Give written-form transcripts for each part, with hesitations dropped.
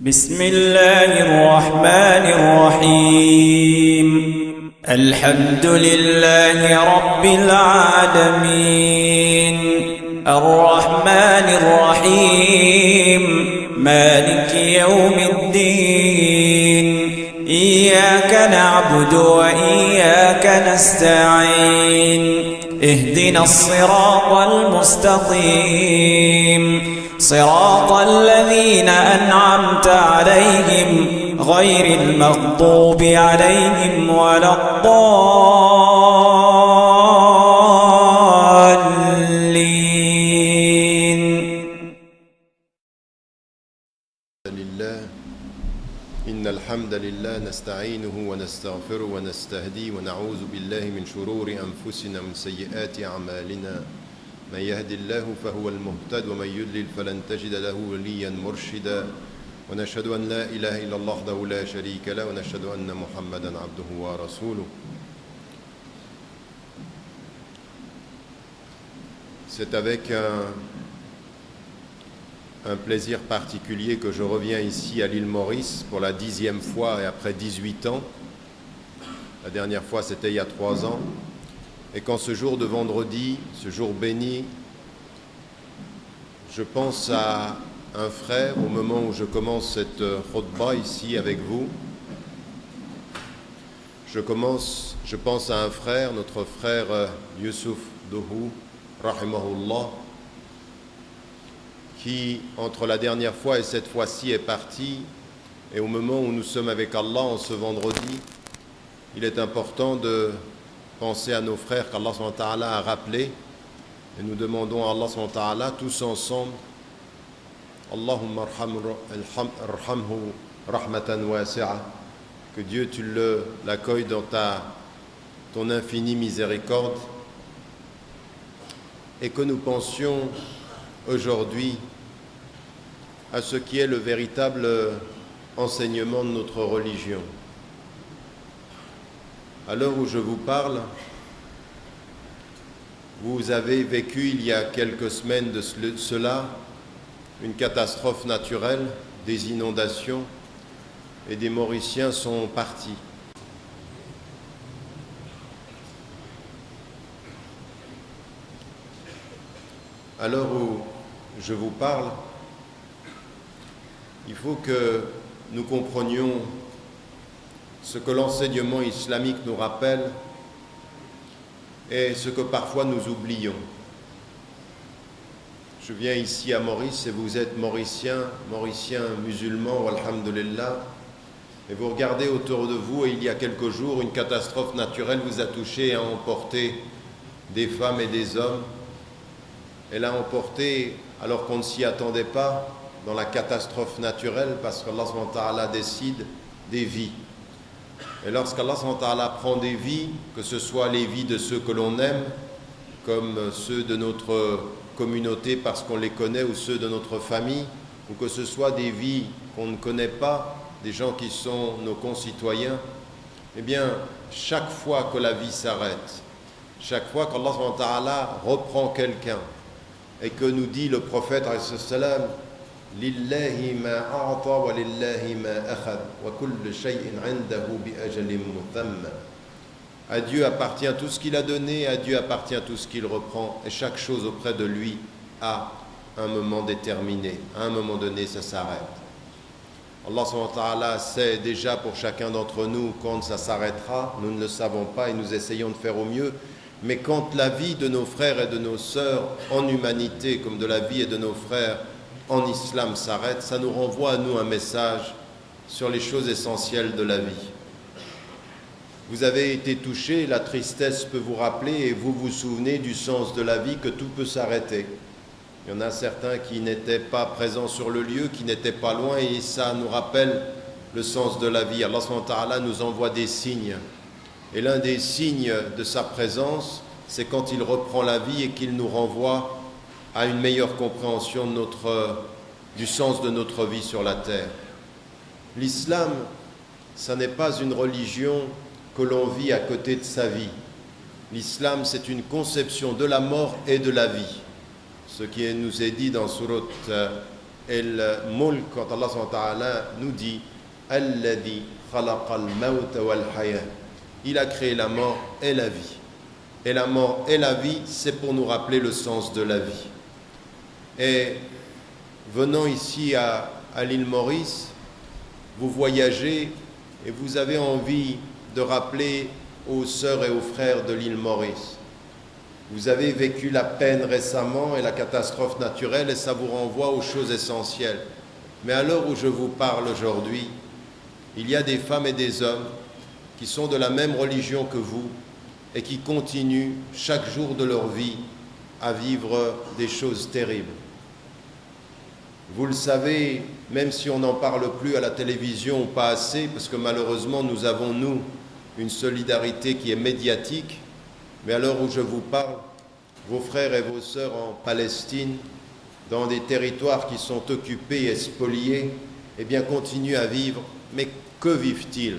بسم الله الرحمن الرحيم الحمد لله رب العالمين الرحمن الرحيم مالك يوم الدين إياك نعبد وإياك نستعين اهدنا الصراط المستقيم صراط الذين أنعمت عليهم غير المغضوب عليهم ولا الضالين. لله إن الحمد لله نستعينه ونستغفره ونستهديه ونعوذ بالله من شرور أنفسنا ومن سيئات أعمالنا من يهد الله فهو المهتد ومن يضلل فلن تجد له وليا مرشدا ونشهد أن لا إله إلا الله وحده لا شريك له ونشهد أن محمدا عبده ورسوله. C'est avec un plaisir particulier que je reviens ici à l'île Maurice pour la 10e fois et après 18 ans. La dernière fois c'était il y a 3 ans. Et qu'en ce jour de vendredi, ce jour béni, je pense à un frère au moment où je commence cette khutbah ici avec vous. Je pense à un frère, notre frère Youssouf Dohou, rahimahullah, qui, entre la dernière fois et cette fois-ci, est parti. Et au moment où nous sommes avec Allah, en ce vendredi, il est important de penser à nos frères qu'Allah subhanahu wa ta'ala a rappelés. Et nous demandons à Allah subhanahu wa ta'ala, tous ensemble, Allahumma arhamhu rahmatan wasi'a, que Dieu tu l'accueilles dans ton infinie miséricorde, et que nous pensions aujourd'hui à ce qui est le véritable enseignement de notre religion. À l'heure où je vous parle, vous avez vécu il y a quelques semaines de cela une catastrophe naturelle, des inondations, et des Mauriciens sont partis. À l'heure où je vous parle, il faut que nous comprenions ce que l'enseignement islamique nous rappelle et ce que parfois nous oublions. Je viens ici à Maurice et vous êtes Mauricien musulman, alhamdulillah, et vous regardez autour de vous et il y a quelques jours, une catastrophe naturelle vous a touché et a emporté des femmes et des hommes. Elle a emporté, alors qu'on ne s'y attendait pas, dans la catastrophe naturelle, parce qu'Allah subhanahu wa ta'ala décide des vies. Et lorsqu'Allah subhanahu wa ta'ala prend des vies, que ce soit les vies de ceux que l'on aime, comme ceux de notre communauté parce qu'on les connaît, ou ceux de notre famille, ou que ce soit des vies qu'on ne connaît pas, des gens qui sont nos concitoyens, eh bien, chaque fois que la vie s'arrête, chaque fois qu'Allah subhanahu wa ta'ala reprend quelqu'un, et que nous dit le prophète alayhi salam, Lillahi ma a'ta wa lillahi ma akhad wa kullu shay'in 'indahu bi ajalin musamma. À Dieu appartient tout ce qu'il a donné, à Dieu appartient tout ce qu'il reprend, et chaque chose auprès de lui a un moment déterminé. À un moment donné, ça s'arrête. Allah subhanahu wa ta'ala sait déjà pour chacun d'entre nous quand ça s'arrêtera. Nous ne le savons pas et nous essayons de faire au mieux. Mais quand la vie de nos frères et de nos sœurs en humanité, comme de la vie et de nos frères en islam s'arrête, ça nous renvoie à nous un message sur les choses essentielles de la vie. Vous avez été touché, la tristesse peut vous rappeler et vous vous souvenez du sens de la vie, que tout peut s'arrêter. Il y en a certains qui n'étaient pas présents sur le lieu, qui n'étaient pas loin, et ça nous rappelle le sens de la vie. Allah subhanahu wa ta'ala nous envoie des signes. Et l'un des signes de sa présence, c'est quand il reprend la vie et qu'il nous renvoie à une meilleure compréhension du sens de notre vie sur la terre. L'islam, ça n'est pas une religion que l'on vit à côté de sa vie. L'islam, c'est une conception de la mort et de la vie. Ce qui nous est dit dans Surat Et le mulk, quand Allah subhanahu wa ta'ala nous dit Alladhi khalaqa al-mawta wal-haya, il a créé la mort et la vie. Et la mort et la vie, c'est pour nous rappeler le sens de la vie. Et venant ici à l'île Maurice, vous voyagez et vous avez envie de rappeler aux sœurs et aux frères de l'île Maurice. Vous avez vécu la peine récemment et la catastrophe naturelle et ça vous renvoie aux choses essentielles. Mais à l'heure où je vous parle aujourd'hui, il y a des femmes et des hommes qui sont de la même religion que vous et qui continuent chaque jour de leur vie à vivre des choses terribles. Vous le savez, même si on n'en parle plus à la télévision ou pas assez, parce que malheureusement nous avons, nous, une solidarité qui est médiatique, mais à l'heure où je vous parle, vos frères et vos sœurs en Palestine, dans des territoires qui sont occupés et spoliés, eh bien continuent à vivre. Mais que vivent-ils?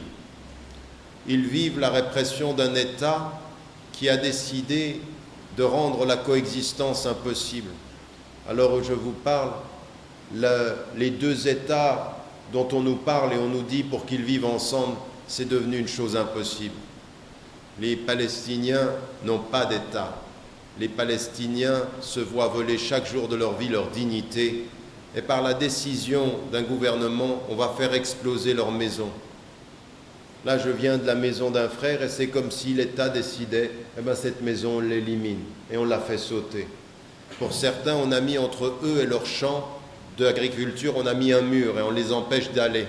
Ils vivent la répression d'un État qui a décidé de rendre la coexistence impossible. À l'heure où je vous parle, les deux États dont on nous parle et on nous dit pour qu'ils vivent ensemble, c'est devenu une chose impossible. Les Palestiniens n'ont pas d'État. Les Palestiniens se voient voler chaque jour de leur vie leur dignité et par la décision d'un gouvernement, on va faire exploser leur maison. Là, je viens de la maison d'un frère et c'est comme si l'État décidait, eh bien, cette maison, on l'élimine et on la fait sauter. Pour certains, on a mis entre eux et leur champ d'agriculture, on a mis un mur et on les empêche d'aller.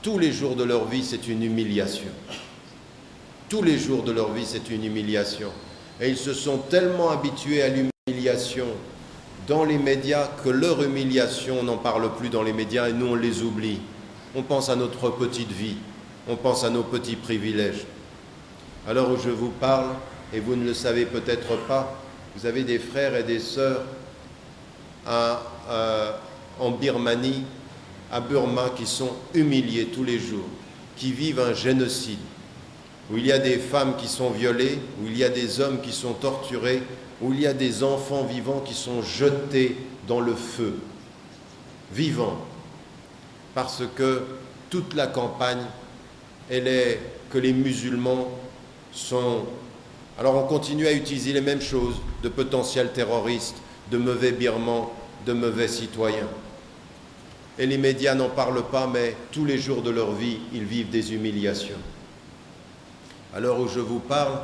Tous les jours de leur vie, c'est une humiliation. Tous les jours de leur vie, c'est une humiliation. Et ils se sont tellement habitués à l'humiliation dans les médias que leur humiliation, on n'en parle plus dans les médias et nous, on les oublie. On pense à notre petite vie, on pense à nos petits privilèges. À l'heure où je vous parle, et vous ne le savez peut-être pas, vous avez des frères et des sœurs en Birmanie, à Burma, qui sont humiliés tous les jours, qui vivent un génocide, où il y a des femmes qui sont violées, où il y a des hommes qui sont torturés, où il y a des enfants vivants qui sont jetés dans le feu, vivants, parce que toute la campagne, elle est que les musulmans sont... Alors on continue à utiliser les mêmes choses, de potentiels terroristes, de mauvais birmans, de mauvais citoyens. Et les médias n'en parlent pas, mais tous les jours de leur vie, ils vivent des humiliations. À l'heure où je vous parle,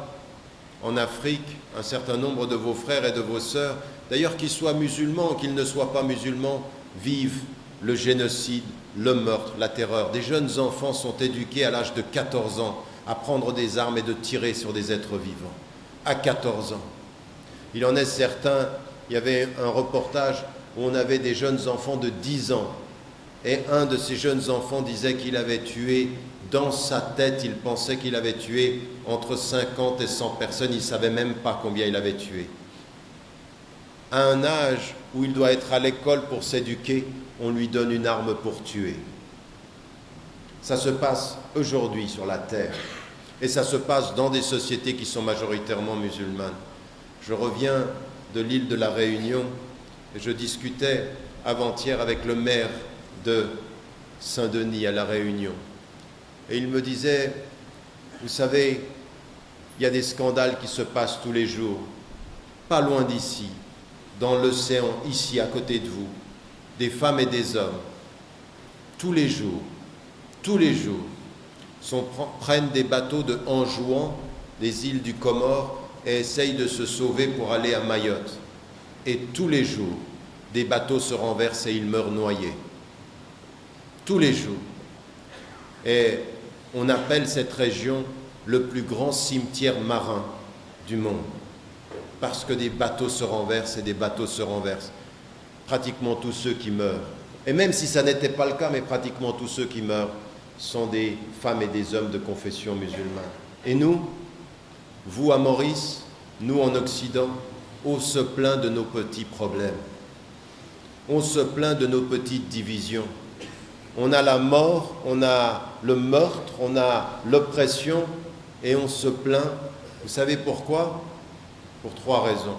en Afrique, un certain nombre de vos frères et de vos sœurs, d'ailleurs qu'ils soient musulmans ou qu'ils ne soient pas musulmans, vivent le génocide, le meurtre, la terreur. Des jeunes enfants sont éduqués à l'âge de 14 ans à prendre des armes et de tirer sur des êtres vivants. À 14 ans. Il en est certain, il y avait un reportage où on avait des jeunes enfants de 10 ans et un de ces jeunes enfants disait qu'il avait tué, dans sa tête, il pensait qu'il avait tué entre 50 et 100 personnes, il ne savait même pas combien il avait tué. À un âge où il doit être à l'école pour s'éduquer, on lui donne une arme pour tuer. Ça se passe aujourd'hui sur la terre et ça se passe dans des sociétés qui sont majoritairement musulmanes. Je reviens de l'île de la Réunion et je discutais avant-hier avec le maire de Saint-Denis à la Réunion. Et il me disait, vous savez, il y a des scandales qui se passent tous les jours, pas loin d'ici, dans l'océan, ici à côté de vous, des femmes et des hommes, tous les jours, prennent des bateaux de Anjouan, des îles du Comore, et essayent de se sauver pour aller à Mayotte. Et tous les jours, des bateaux se renversent et ils meurent noyés. Tous les jours. Et on appelle cette région le plus grand cimetière marin du monde. Parce que des bateaux se renversent et des bateaux se renversent. Pratiquement tous ceux qui meurent. Et même si ça n'était pas le cas, mais pratiquement tous ceux qui meurent sont des femmes et des hommes de confession musulmane. Et nous, vous à Maurice, nous en Occident, on se plaint de nos petits problèmes. On se plaint de nos petites divisions. On a la mort, on a le meurtre, on a l'oppression et on se plaint. Vous savez pourquoi? Pour 3 raisons.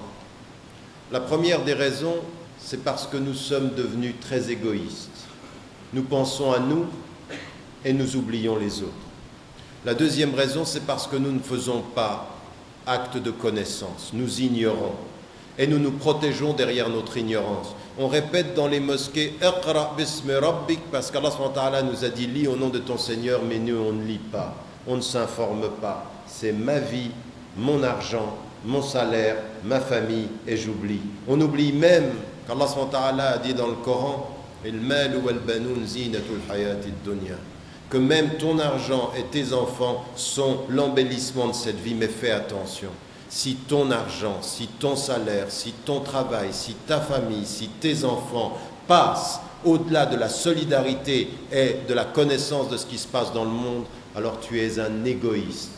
La première des raisons, c'est parce que nous sommes devenus très égoïstes. Nous pensons à nous et nous oublions les autres. La deuxième raison, c'est parce que nous ne faisons pas acte de connaissance, nous ignorons et nous nous protégeons derrière notre ignorance. On répète dans les mosquées « Iqra bismi rabbik » parce qu'Allah nous a dit « Lis au nom de ton Seigneur », mais nous on ne lit pas, on ne s'informe pas. C'est ma vie, mon argent, mon salaire, ma famille et j'oublie. On oublie même qu'Allah a dit dans le Coran « Il mal wal banoun zinatul hayatid dunya » que même ton argent et tes enfants sont l'embellissement de cette vie, mais fais attention. Si ton argent, si ton salaire, si ton travail, si ta famille, si tes enfants passent au-delà de la solidarité et de la connaissance de ce qui se passe dans le monde, alors tu es un égoïste.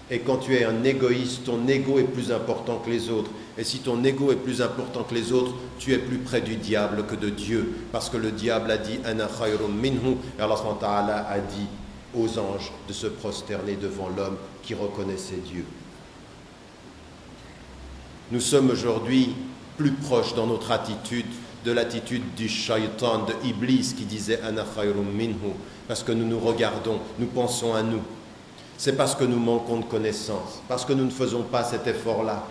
Et quand tu es un égoïste, ton ego est plus important que les autres. Et si ton ego est plus important que les autres, tu es plus près du diable que de Dieu. Parce que le diable a dit « Ana khayrun minhu » et Allah subhanahu wa ta'ala a dit aux anges de se prosterner devant l'homme qui reconnaissait Dieu. Nous sommes aujourd'hui plus proches dans notre attitude de l'attitude du shaitan, de Iblis qui disait « Ana khayrun minhu » parce que nous nous regardons, nous pensons à nous. C'est parce que nous manquons de connaissances, parce que nous ne faisons pas cet effort-là.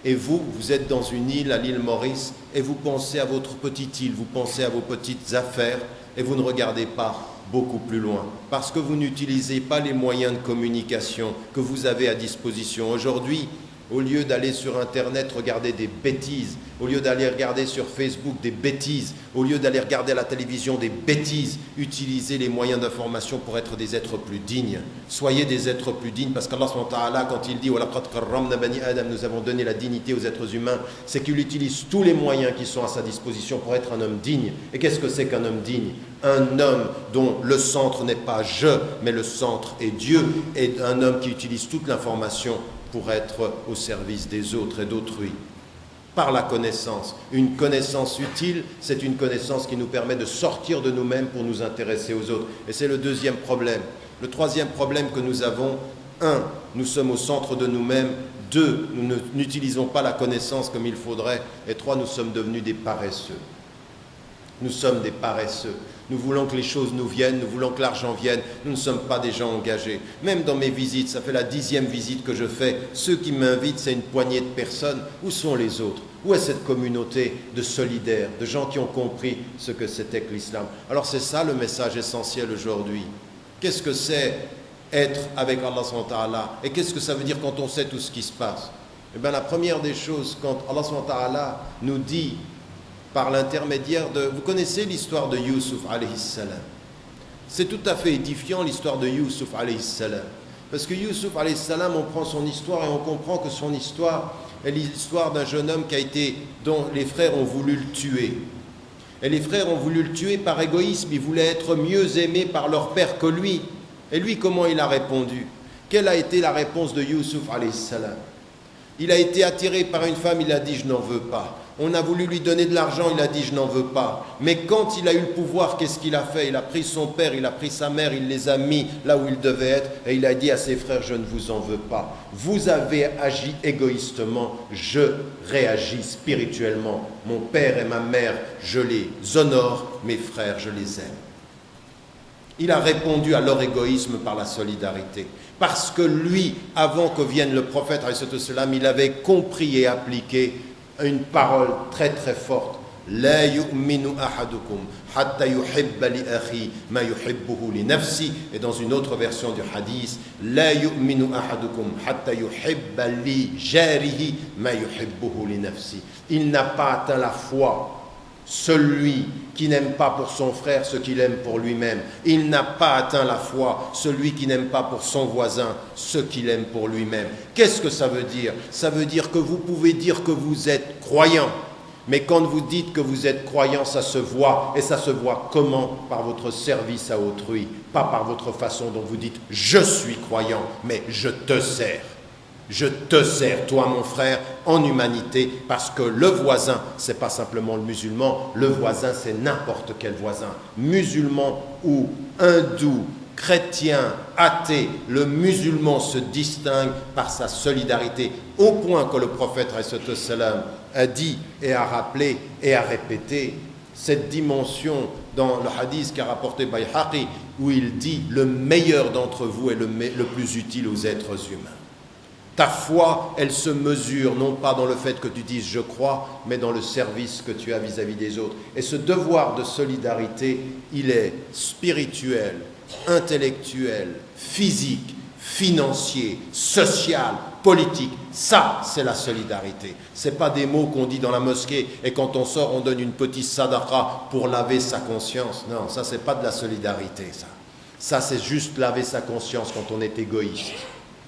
Et vous, vous êtes dans une île, à l'île Maurice, et vous pensez à votre petite île, vous pensez à vos petites affaires, et vous ne regardez pas beaucoup plus loin, parce que vous n'utilisez pas les moyens de communication que vous avez à disposition. Aujourd'hui, au lieu d'aller sur Internet regarder des bêtises, au lieu d'aller regarder sur Facebook des bêtises, au lieu d'aller regarder à la télévision des bêtises, utilisez les moyens d'information pour être des êtres plus dignes. Soyez des êtres plus dignes, parce qu'Allah subhanahu wa ta'ala, quand il dit « Walaqad karramna bani Adam » nous avons donné la dignité aux êtres humains, c'est qu'il utilise tous les moyens qui sont à sa disposition pour être un homme digne. Et qu'est-ce que c'est qu'un homme digne? Un homme dont le centre n'est pas « je », mais le centre est Dieu, et un homme qui utilise toute l'information pour être au service des autres et d'autrui. Par la connaissance. Une connaissance utile, c'est une connaissance qui nous permet de sortir de nous-mêmes pour nous intéresser aux autres. Et c'est le deuxième problème. Le troisième problème que nous avons, 1, nous sommes au centre de nous-mêmes. 2, nous n'utilisons pas la connaissance comme il faudrait. Et 3, nous sommes devenus des paresseux. Nous sommes des paresseux. Nous voulons que les choses nous viennent, nous voulons que l'argent vienne. Nous ne sommes pas des gens engagés. Même dans mes visites, ça fait la 10e visite que je fais. Ceux qui m'invitent, c'est une poignée de personnes. Où sont les autres? Où est cette communauté de solidaires, de gens qui ont compris ce que c'était que l'islam? Alors c'est ça le message essentiel aujourd'hui. Qu'est-ce que c'est être avec Allah subhanahu wa ta'ala? Et qu'est-ce que ça veut dire quand on sait tout ce qui se passe? Eh bien la première des choses, quand Allah subhanahu wa ta'ala nous dit par l'intermédiaire de... Vous connaissez l'histoire de Youssouf alayhi salam. C'est tout à fait édifiant l'histoire de Youssouf alayhi salam. Parce que Youssouf alayhi salam, on prend son histoire et on comprend que son histoire est l'histoire d'un jeune homme dont les frères ont voulu le tuer. Et les frères ont voulu le tuer par égoïsme, ils voulaient être mieux aimés par leur père que lui. Et lui, comment il a répondu? Quelle a été la réponse de Youssouf alayhi salam? Il a été attiré par une femme, il a dit « je n'en veux pas ». On a voulu lui donner de l'argent, il a dit « je n'en veux pas ». Mais quand il a eu le pouvoir, qu'est-ce qu'il a fait? Il a pris son père, il a pris sa mère, il les a mis là où ils devaient être et il a dit à ses frères « je ne vous en veux pas ». Vous avez agi égoïstement, je réagis spirituellement. Mon père et ma mère, je les honore, mes frères, je les aime. Il a répondu à leur égoïsme par la solidarité. Parce que lui, avant que vienne le prophète, il avait compris et appliqué une parole très très forte. La yu'minu ahadukum hatta yuhibba li akhi ma yuhibbuhu li nafsi. Et dans une autre version du hadith, la yu'minu ahadukum hatta yuhibba li jarihi ma yuhibbuhu li nafsi. Il n'a pas atteint la foi, celui qui n'aime pas pour son frère ce qu'il aime pour lui-même. Il n'a pas atteint la foi, celui qui n'aime pas pour son voisin ce qu'il aime pour lui-même. Qu'est-ce que ça veut dire? Ça veut dire que vous pouvez dire que vous êtes croyant, mais quand vous dites que vous êtes croyant, ça se voit. Et ça se voit comment? Par votre service à autrui, pas par votre façon dont vous dites « je suis croyant, mais je te sers ». Je te sers, toi mon frère, en humanité, parce que le voisin, c'est pas simplement le musulman, le voisin c'est n'importe quel voisin, musulman ou hindou, chrétien, athée, le musulman se distingue par sa solidarité, au point que le prophète, a dit et a rappelé et a répété cette dimension dans le hadith qu'a rapporté Bayhaqi, où il dit « Le meilleur d'entre vous est le plus utile aux êtres humains ». Ta foi, elle se mesure non pas dans le fait que tu dises « je crois », mais dans le service que tu as vis-à-vis des autres. Et ce devoir de solidarité, il est spirituel, intellectuel, physique, financier, social, politique. Ça, c'est la solidarité. Ce n'est pas des mots qu'on dit dans la mosquée et quand on sort, on donne une petite sadaqa pour laver sa conscience. Non, ça, c'est pas de la solidarité, ça. Ça, c'est juste laver sa conscience quand on est égoïste.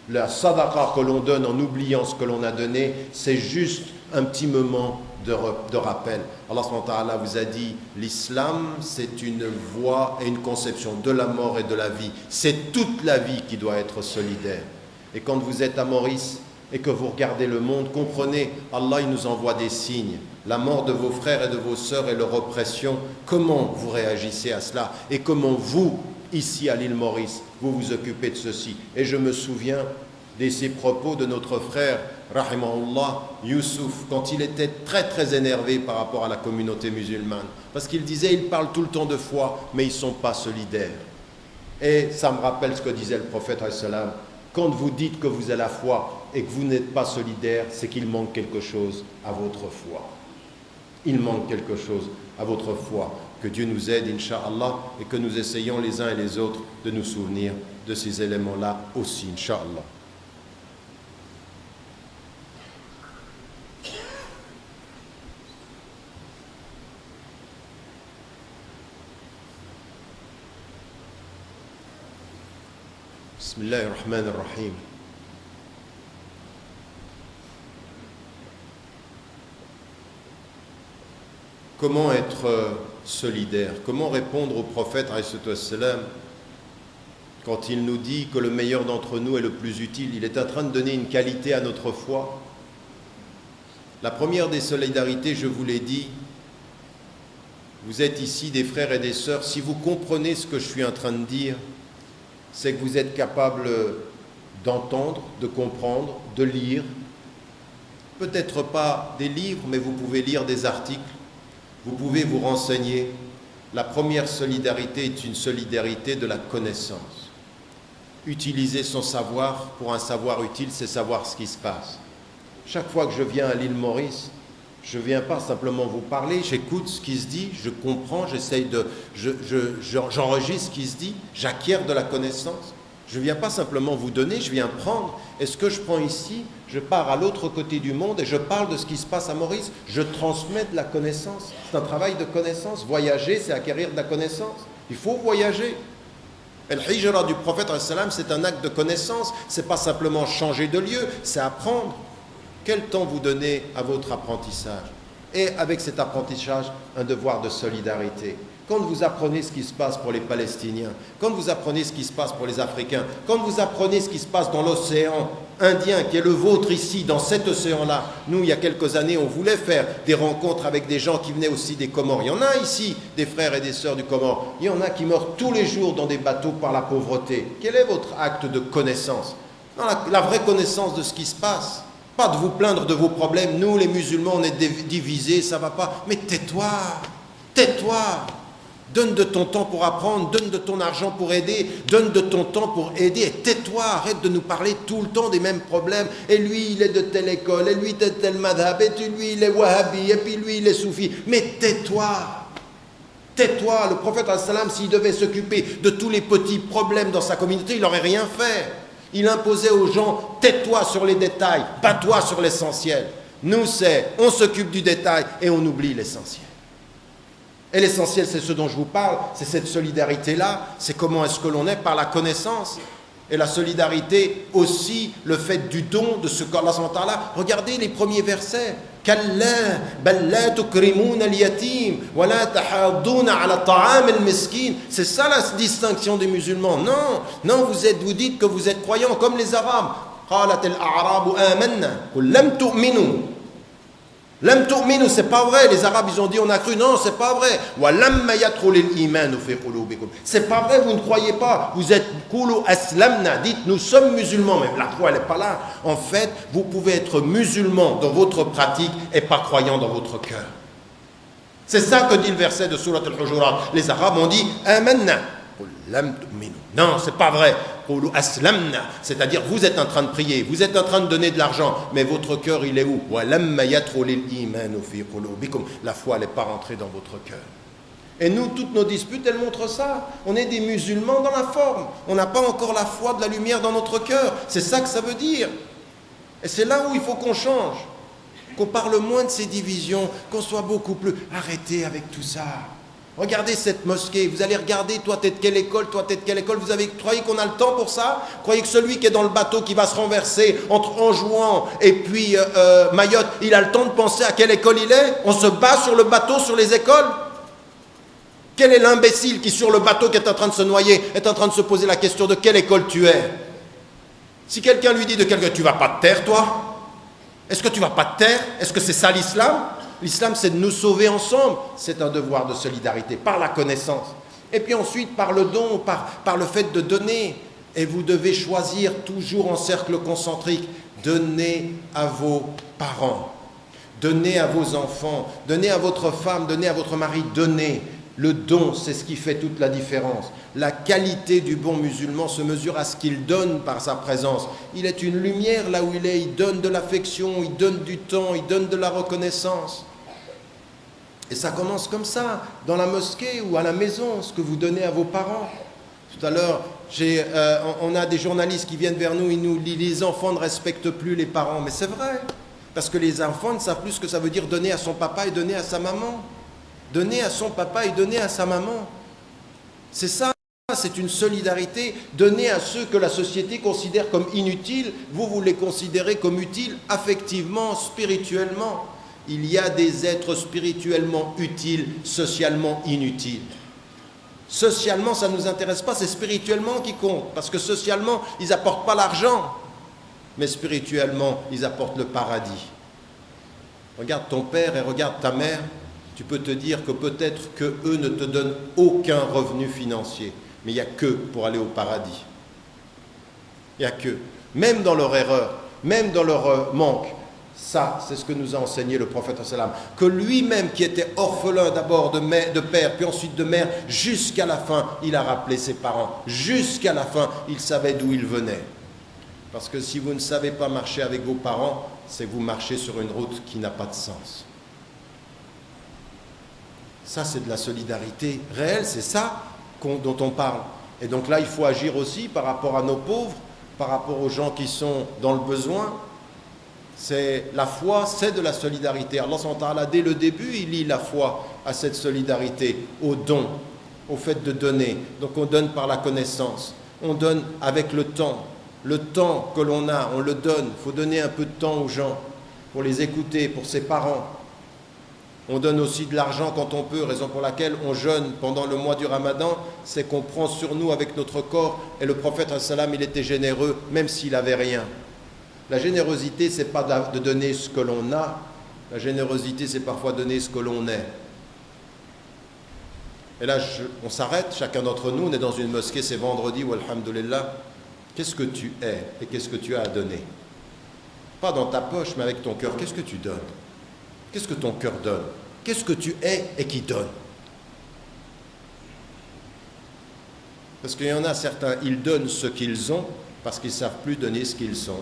La sadaqa que l'on donne en oubliant ce que l'on a donné, c'est juste un petit moment de rappel. Allah subhanahu wa ta'ala vous a dit, l'islam, c'est une voie et une conception de la mort et de la vie. C'est toute la vie qui doit être solidaire. Et quand vous êtes à Maurice et que vous regardez le monde, comprenez, Allah il nous envoie des signes. La mort de vos frères et de vos sœurs et leur oppression, comment vous réagissez à cela? Et comment vous, ici à l'île Maurice, vous vous occupez de ceci? Et je me souviens de ces propos de notre frère, rahimahullah, Youssouf, quand il était très très énervé par rapport à la communauté musulmane. Parce qu'il disait, ils parlent tout le temps de foi, mais ils ne sont pas solidaires. Et ça me rappelle ce que disait le prophète, salam. Quand vous dites que vous avez la foi et que vous n'êtes pas solidaire, c'est qu'il manque quelque chose à votre foi. Il manque quelque chose à votre foi. Que Dieu nous aide, Inch'Allah, et que nous essayons les uns et les autres de nous souvenir de ces éléments-là aussi, Inch'Allah. Bismillahir Rahmanir Rahim. Comment être solidaire? Comment répondre au prophète quand il nous dit que le meilleur d'entre nous est le plus utile? Il est en train de donner une qualité à notre foi. La première des solidarités, je vous l'ai dit, vous êtes ici des frères et des sœurs, si vous comprenez ce que je suis en train de dire, c'est que vous êtes capable d'entendre, de comprendre, de lire. Peut-être pas des livres, mais vous pouvez lire des articles. Vous pouvez vous renseigner. La première solidarité est une solidarité de la connaissance. Utiliser son savoir pour un savoir utile, c'est savoir ce qui se passe. Chaque fois que je viens à l'île Maurice, je ne viens pas simplement vous parler, j'écoute ce qui se dit, je comprends, j'enregistre ce qui se dit, j'acquiers de la connaissance. Je ne viens pas simplement vous donner, je viens prendre. Et ce que je prends ici, je pars à l'autre côté du monde et je parle de ce qui se passe à Maurice. Je transmets de la connaissance. C'est un travail de connaissance. Voyager, c'est acquérir de la connaissance. Il faut voyager. Et le hijra du prophète, c'est un acte de connaissance. Ce n'est pas simplement changer de lieu, c'est apprendre. Quel temps vous donnez à votre apprentissage? Et avec cet apprentissage, un devoir de solidarité. Quand vous apprenez ce qui se passe pour les Palestiniens, quand vous apprenez ce qui se passe pour les Africains, quand vous apprenez ce qui se passe dans l'océan Indien, qui est le vôtre ici, dans cet océan-là, nous, il y a quelques années, on voulait faire des rencontres avec des gens qui venaient aussi des Comores. Il y en a ici, des frères et des sœurs du Comore. Il y en a qui meurent tous les jours dans des bateaux par la pauvreté. Quel est votre acte de connaissance? Non, la vraie connaissance de ce qui se passe. Pas de vous plaindre de vos problèmes. Nous, les musulmans, on est divisés, ça va pas. Mais tais-toi, tais-toi. Donne de ton temps pour apprendre, donne de ton argent pour aider, donne de ton temps pour aider. Et tais-toi, arrête de nous parler tout le temps des mêmes problèmes. Et lui, il est de telle école, et lui, de tel madhab, et lui, il est wahhabi, et puis lui, il est soufi. Mais tais-toi. Tais-toi. Le prophète, s'il devait s'occuper de tous les petits problèmes dans sa communauté, il n'aurait rien fait. Il imposait aux gens, tais-toi sur les détails, bats-toi sur l'essentiel. Nous, on s'occupe du détail et on oublie l'essentiel. Et l'essentiel, c'est ce dont je vous parle, c'est cette solidarité-là, c'est comment est-ce que l'on est par la connaissance. Et la solidarité aussi, le fait du don de ce qu'Allah subhanahu wa ta'ala. Regardez les premiers versets. Kalla bal la tukrimuna al-yatim wa la tahadduna ala ta'am al-miskin. C'est ça la distinction des musulmans. Non, vous dites que vous êtes croyants comme les Arabes. Qalat al-a'rabu amanna qul lam tu'minu. Lam tu'minu, c'est pas vrai. Les Arabes, ils ont dit, on a cru. Non, c'est pas vrai. Wa lamma yadkhul al-iman fi qulubikum. C'est pas vrai, vous ne croyez pas. Vous êtes qulu aslamna. Dites, nous sommes musulmans. Mais la foi, elle n'est pas là. En fait, vous pouvez être musulman dans votre pratique et pas croyant dans votre cœur. C'est ça que dit le verset de Surat al-Hujurat. Les Arabes ont dit, amanna. Non, c'est pas vrai. C'est-à-dire, vous êtes en train de prier, vous êtes en train de donner de l'argent, mais votre cœur, il est où? La foi, elle n'est pas rentrée dans votre cœur. Et nous, toutes nos disputes, elles montrent ça. On est des musulmans dans la forme. On n'a pas encore la foi de la lumière dans notre cœur. C'est ça que ça veut dire. Et c'est là où il faut qu'on change. Qu'on parle moins de ces divisions, qu'on soit beaucoup plus... Arrêtez avec tout ça. Regardez cette mosquée, vous allez regarder, toi t'es de quelle école, toi t'es de quelle école, croyez qu'on a le temps pour ça? Croyez que celui qui est dans le bateau qui va se renverser entre Anjouan et puis Mayotte, il a le temps de penser à quelle école il est? On se bat sur le bateau, sur les écoles? Quel est l'imbécile qui sur le bateau qui est en train de se noyer, est en train de se poser la question de quelle école tu es? Si quelqu'un lui dit de quelle école, tu vas pas te taire toi? Est-ce que tu vas pas te taire? Est-ce que c'est ça l'islam? L'islam, c'est de nous sauver ensemble. C'est un devoir de solidarité, par la connaissance. Et puis ensuite, par le don, par le fait de donner. Et vous devez choisir toujours en cercle concentrique. Donnez à vos parents. Donnez à vos enfants. Donnez à votre femme. Donnez à votre mari. Donnez. Le don, c'est ce qui fait toute la différence. La qualité du bon musulman se mesure à ce qu'il donne par sa présence. Il est une lumière là où il est, il donne de l'affection, il donne du temps, il donne de la reconnaissance. Et ça commence comme ça, dans la mosquée ou à la maison, ce que vous donnez à vos parents. Tout à l'heure, on a des journalistes qui viennent vers nous, ils nous disent les enfants ne respectent plus les parents. Mais c'est vrai, parce que les enfants ne savent plus ce que ça veut dire donner à son papa et donner à sa maman. Donner à son papa et donner à sa maman. C'est ça, c'est une solidarité. Donner à ceux que la société considère comme inutiles, vous les considérez comme utiles affectivement, spirituellement. Il y a des êtres spirituellement utiles, socialement inutiles. Socialement, ça ne nous intéresse pas, c'est spirituellement qui compte. Parce que socialement, ils n'apportent pas l'argent. Mais spirituellement, ils apportent le paradis. Regarde ton père et regarde ta mère. Tu peux te dire que peut-être qu'eux ne te donnent aucun revenu financier. Mais il n'y a que pour aller au paradis. Il n'y a que. Même dans leur erreur, même dans leur manque. Ça, c'est ce que nous a enseigné le prophète sallam. Que lui-même, qui était orphelin d'abord de père, puis ensuite de mère, jusqu'à la fin, il a rappelé ses parents. Jusqu'à la fin, il savait d'où il venait. Parce que si vous ne savez pas marcher avec vos parents, c'est que vous marchez sur une route qui n'a pas de sens. Ça, c'est de la solidarité réelle, c'est ça dont on parle. Et donc là, il faut agir aussi par rapport à nos pauvres, par rapport aux gens qui sont dans le besoin. C'est la foi, c'est de la solidarité. Allah subhanahu wa ta'ala, dès le début, il lie la foi à cette solidarité, au don, au fait de donner. Donc on donne par la connaissance, on donne avec le temps. Le temps que l'on a, on le donne. Il faut donner un peu de temps aux gens, pour les écouter, pour ses parents. On donne aussi de l'argent quand on peut, raison pour laquelle on jeûne pendant le mois du Ramadan, c'est qu'on prend sur nous avec notre corps. Et le prophète, salam, il était généreux, même s'il n'avait rien. La générosité, ce n'est pas de donner ce que l'on a. La générosité, c'est parfois donner ce que l'on est. Et là, on s'arrête, chacun d'entre nous, on est dans une mosquée, c'est vendredi, ou alhamdoulilah. Qu'est-ce que tu es et qu'est-ce que tu as à donner? Pas dans ta poche, mais avec ton cœur. Qu'est-ce que tu donnes? Qu'est-ce que ton cœur donne? Qu'est-ce que tu es et qui donne? Parce qu'il y en a certains, ils donnent ce qu'ils ont parce qu'ils ne savent plus donner ce qu'ils sont.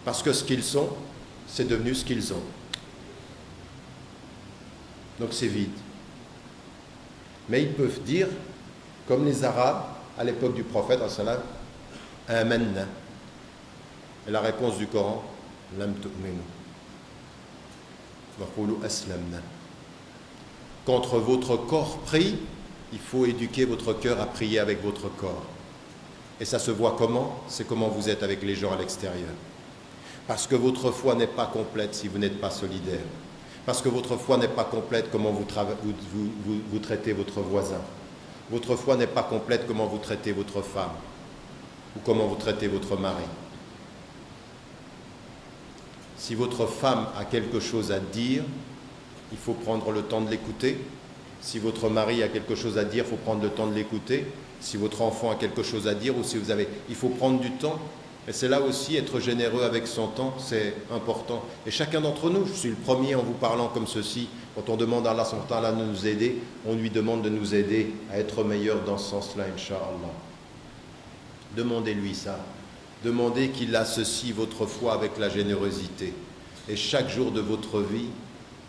Parce que ce qu'ils sont, c'est devenu ce qu'ils ont. Donc c'est vide. Mais ils peuvent dire, comme les Arabes, à l'époque du prophète, Amanna. Et la réponse du Coran, Lam tu'minu. Contre votre corps prie, il faut éduquer votre cœur à prier avec votre corps. Et ça se voit comment? C'est comment vous êtes avec les gens à l'extérieur. Parce que votre foi n'est pas complète si vous n'êtes pas solidaire. Parce que votre foi n'est pas complète comment vous traitez votre voisin. Votre foi n'est pas complète comment vous traitez votre femme ou comment vous traitez votre mari. Si votre femme a quelque chose à dire, il faut prendre le temps de l'écouter. Si votre mari a quelque chose à dire, il faut prendre le temps de l'écouter. Si votre enfant a quelque chose à dire, ou si vous avez... Il faut prendre du temps. Et c'est là aussi, être généreux avec son temps, c'est important. Et chacun d'entre nous, je suis le premier en vous parlant comme ceci, quand on demande à Allah subhanahu wa ta'ala de nous aider, on lui demande de nous aider à être meilleur dans ce sens-là, Inch'Allah. Demandez-lui ça. Demandez qu'il associe votre foi avec la générosité. Et chaque jour de votre vie,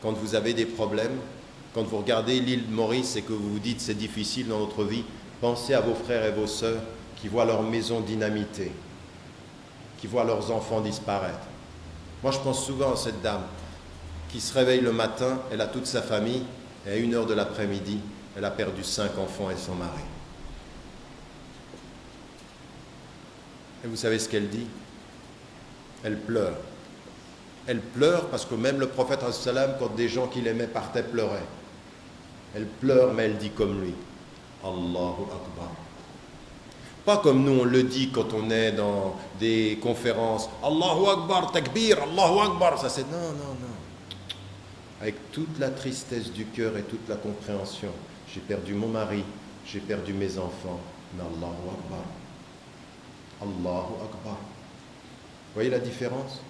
quand vous avez des problèmes, quand vous regardez l'île Maurice et que vous vous dites c'est difficile dans notre vie, pensez à vos frères et vos sœurs qui voient leur maison dynamitée, qui voient leurs enfants disparaître. Moi, je pense souvent à cette dame qui se réveille le matin, elle a toute sa famille, et à 1h de l'après-midi, elle a perdu 5 enfants et son mari. Et vous savez ce qu'elle dit? Elle pleure. Elle pleure parce que même le prophète, quand des gens qui l'aimaient partaient, pleuraient. Elle pleure, mais elle dit comme lui. Allahu Akbar. Pas comme nous on le dit quand on est dans des conférences. Allahu Akbar, takbir, Allahu Akbar. Ça c'est non, non, non. Avec toute la tristesse du cœur et toute la compréhension. J'ai perdu mon mari, j'ai perdu mes enfants. Mais Allahu Akbar. Allahu Akbar. Vous voyez la différence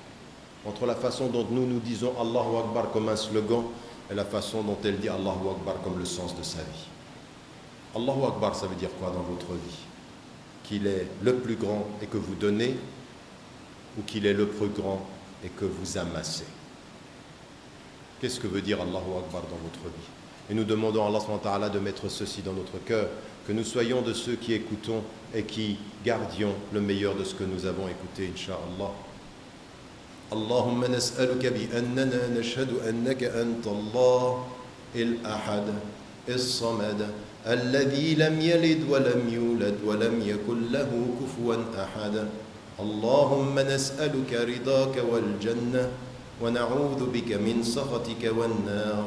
entre la façon dont nous disons Allahu Akbar comme un slogan et la façon dont elle dit Allahu Akbar comme le sens de sa vie. Allahu Akbar, ça veut dire quoi dans votre vie? Qu'il est le plus grand et que vous donnez, ou qu'il est le plus grand et que vous amassez? Qu'est-ce que veut dire Allahu Akbar dans votre vie? Et nous demandons à Allah subhanahu wa ta'ala de mettre ceci dans notre cœur, que nous soyons de ceux qui écoutons et qui gardions le meilleur de ce que nous avons écouté, Inch'Allah. Allahumma nas'aluka bi annana nashhadu annaka anta Allah il-ahad, il-samad, alladhi lam yalid wa lam yulad wa lam yakun lahu kufuwan ahad. Allahumma nas'aluka ridaka wal jannah wa na'udhu bika min sakhatika wan nar.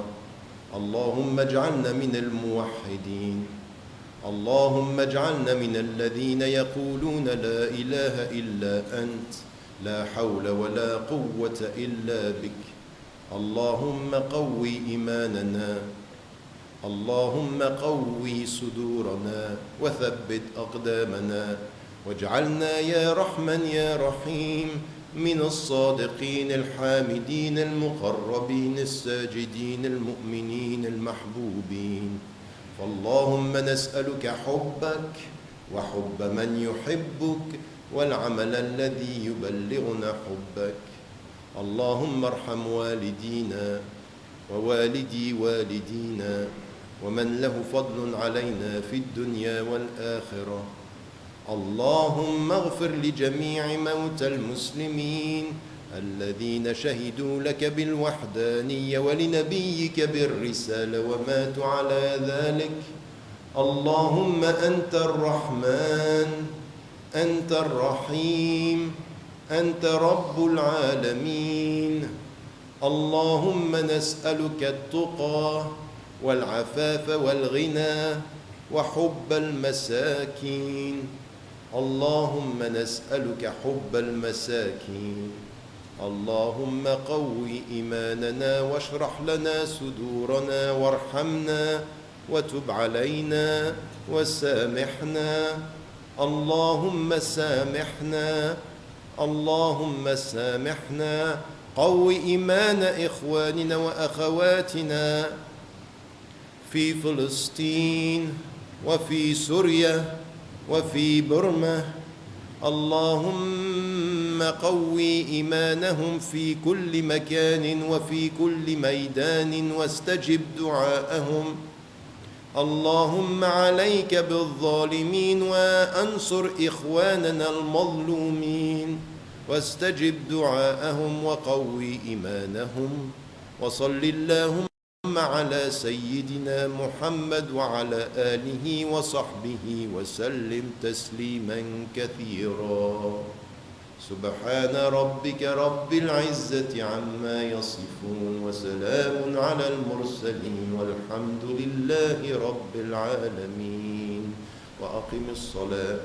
اللهم اجعلنا من الموحدين اللهم اجعلنا من الذين يقولون لا إله إلا أنت لا حول ولا قوة إلا بك اللهم قوي إيماننا اللهم قوي صدورنا وثبت أقدامنا واجعلنا يا رحمن يا رحيم من الصادقين الحامدين المقربين الساجدين المؤمنين المحبوبين فاللهم نسألك حبك وحب من يحبك والعمل الذي يبلغنا حبك اللهم ارحم والدينا ووالدي والدينا ومن له فضل علينا في الدنيا والآخرة اللهم اغفر لجميع موتى المسلمين الذين شهدوا لك بالوحدانية ولنبيك بالرسالة وماتوا على ذلك اللهم أنت الرحمن أنت الرحيم أنت رب العالمين اللهم نسألك التقى والعفاف والغنى وحب المساكين اللهم نسألك حب المساكين اللهم قوي إيماننا واشرح لنا صدورنا وارحمنا وتب علينا وسامحنا اللهم سامحنا اللهم سامحنا قوي إيمان إخواننا وأخواتنا في فلسطين وفي سوريا وفي برما اللهم قوي إيمانهم في كل مكان وفي كل ميدان واستجب دعاءهم اللهم عليك بالظالمين وأنصر إخواننا المظلومين واستجب دعاءهم وقوي إيمانهم وصل اللهم على سيدنا محمد وعلى آله وصحبه وسلم تسليما كثيرا سبحان ربك رب العزة عما يصفون وسلام على المرسلين والحمد لله رب العالمين وأقم الصلاة